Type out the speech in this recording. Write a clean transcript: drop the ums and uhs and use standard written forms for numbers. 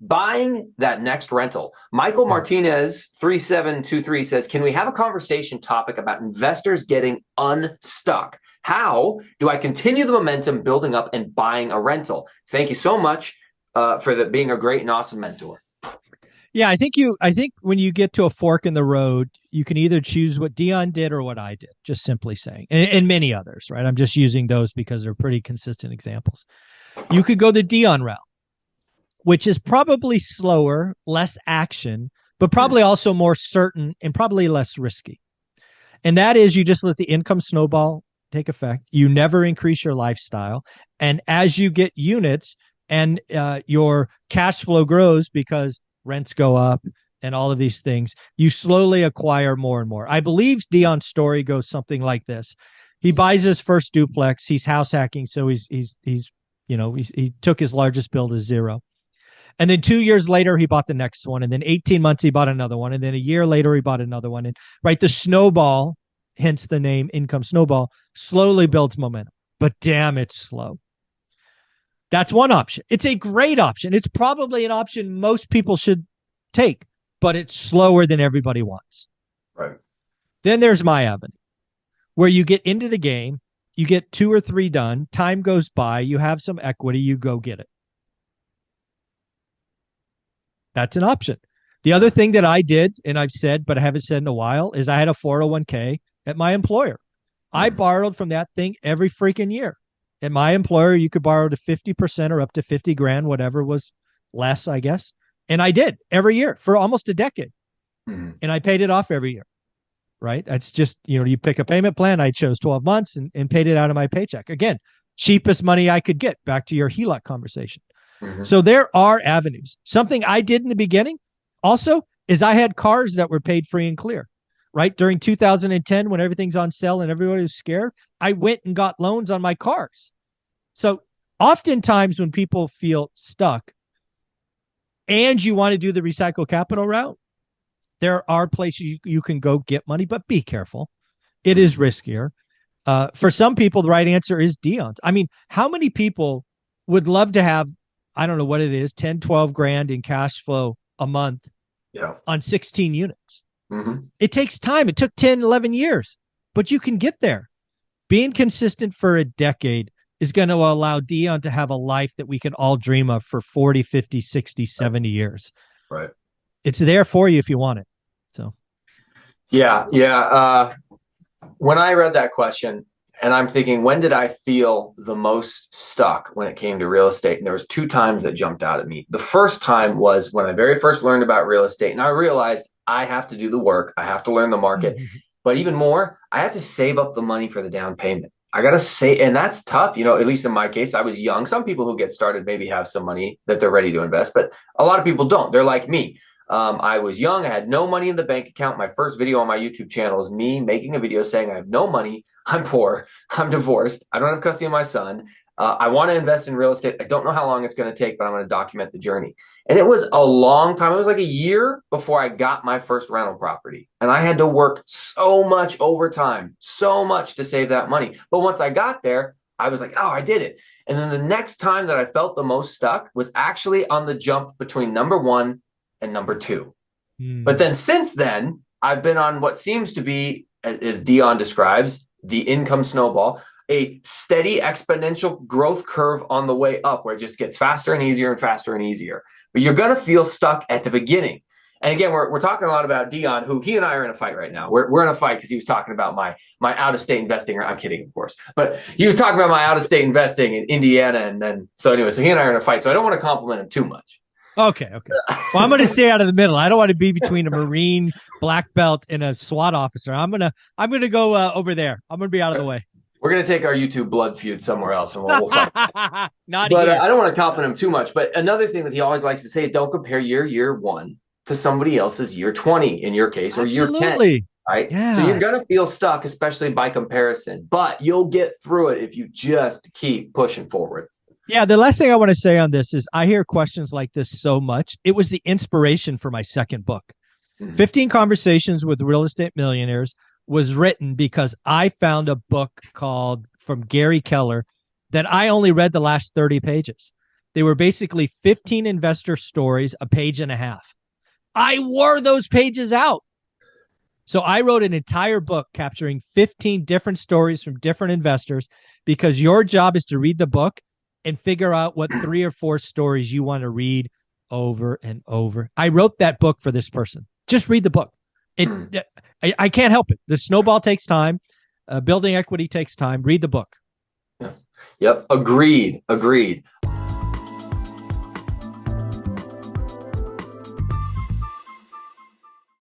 buying that next rental. Michael Martinez 3723 says, can we have a conversation topic about investors getting unstuck? How do I continue the momentum building up and buying a rental? Thank you so much for being a great and awesome mentor. Yeah, I think when you get to a fork in the road, you can either choose what Dion did or what I did, just simply saying, and many others, right? I'm just using those because they're pretty consistent examples. You could go the Dion route, which is probably slower, less action, but probably also more certain and probably less risky. And that is, you just let the income snowball take effect. You never increase your lifestyle. And as you get units and your cash flow grows because rents go up and all of these things, you slowly acquire more and more. I believe Dion's story goes something like this. He buys his first duplex. He's house hacking. So he took his largest bill to zero. And then 2 years later, he bought the next one. And then 18 months, he bought another one. And then a year later, he bought another one. And right, the snowball, hence the name income snowball, slowly builds momentum. But damn, it's slow. That's one option. It's a great option. It's probably an option most people should take, but it's slower than everybody wants. Right. Then there's my avenue, where you get into the game, you get 2 or 3 done, time goes by, you have some equity, you go get it. That's an option. The other thing that I did, and I've said, but I haven't said in a while, is I had a 401k at my employer. I borrowed from that thing every freaking year. At my employer, you could borrow to 50% or up to 50 grand, whatever was less, I guess. And I did every year for almost a decade. And I paid it off every year, right? That's just, you pick a payment plan. I chose 12 months and paid it out of my paycheck. Again, cheapest money I could get, back to your HELOC conversation. So there are avenues. Something I did in the beginning also is I had cars that were paid free and clear, right? During 2010, when everything's on sale and everybody was scared, I went and got loans on my cars. So oftentimes when people feel stuck and you want to do the recycle capital route, there are places you can go get money, but be careful. It is riskier. For some people, the right answer is Dion's. I mean, how many people would love to have, I don't know what it is, 10, 12 grand in cash flow a month on 16 units? It takes time. It took 10, 11 years, but you can get there. Being consistent for a decade is going to allow Dion to have a life that we can all dream of for 40, 50, 60, 70 years. Right. It's there for you if you want it. So, yeah. When I read that question, and I'm thinking, when did I feel the most stuck when it came to real estate? And there was 2 times that jumped out at me. The first time was when I very first learned about real estate, and I realized I have to do the work. I have to learn the market. But even more, I have to save up the money for the down payment. I got to say, and that's tough. At least in my case, I was young. Some people who get started maybe have some money that they're ready to invest, but a lot of people don't. They're like me. I was young. I had no money in the bank account. My first video on my YouTube channel is me making a video saying I have no money. I'm poor. I'm divorced. I don't have custody of my son. I want to invest in real estate. I don't know how long it's going to take, but I'm going to document the journey. And it was a long time. It was like a year before I got my first rental property. And I had to work so much overtime, so much to save that money. But once I got there, I was like, oh, I did it. And then the next time that I felt the most stuck was actually on the jump between number 1 and number 2. But then since then, I've been on what seems to be, as Dion describes, the income snowball, a steady exponential growth curve on the way up, where it just gets faster and easier and faster and easier. But you're going to feel stuck at the beginning. And again, we're talking a lot about Dion, who he and I are in a fight right now. We're in a fight because he was talking about my out-of-state investing. I'm kidding, of course. But he was talking about my out-of-state investing in Indiana. And then, so he and I are in a fight. So I don't want to compliment him too much. Okay. Well, I'm going to stay out of the middle. I don't want to be between a Marine black belt and a SWAT officer. I'm going to go over there. I'm going to be out of the way. We're going to take our YouTube blood feud somewhere else, and we'll fight. Not but here. I don't want to compliment him too much. But another thing that he always likes to say is, don't compare your year 1 to somebody else's year 20 in your case, or year 10. Right? Yeah. So you're going to feel stuck, especially by comparison. But you'll get through it if you just keep pushing forward. Yeah, the last thing I want to say on this is I hear questions like this so much. It was the inspiration for my second book. 15 Conversations with Real Estate Millionaires was written because I found a book from Gary Keller that I only read the last 30 pages. They were basically 15 investor stories, a page and a half. I wore those pages out. So I wrote an entire book capturing 15 different stories from different investors, because your job is to read the book and figure out what 3 or 4 stories you want to read over and over. I wrote that book for this person. Just read the book. I can't help it. The snowball takes time. Building equity takes time. Read the book. Yep. Agreed.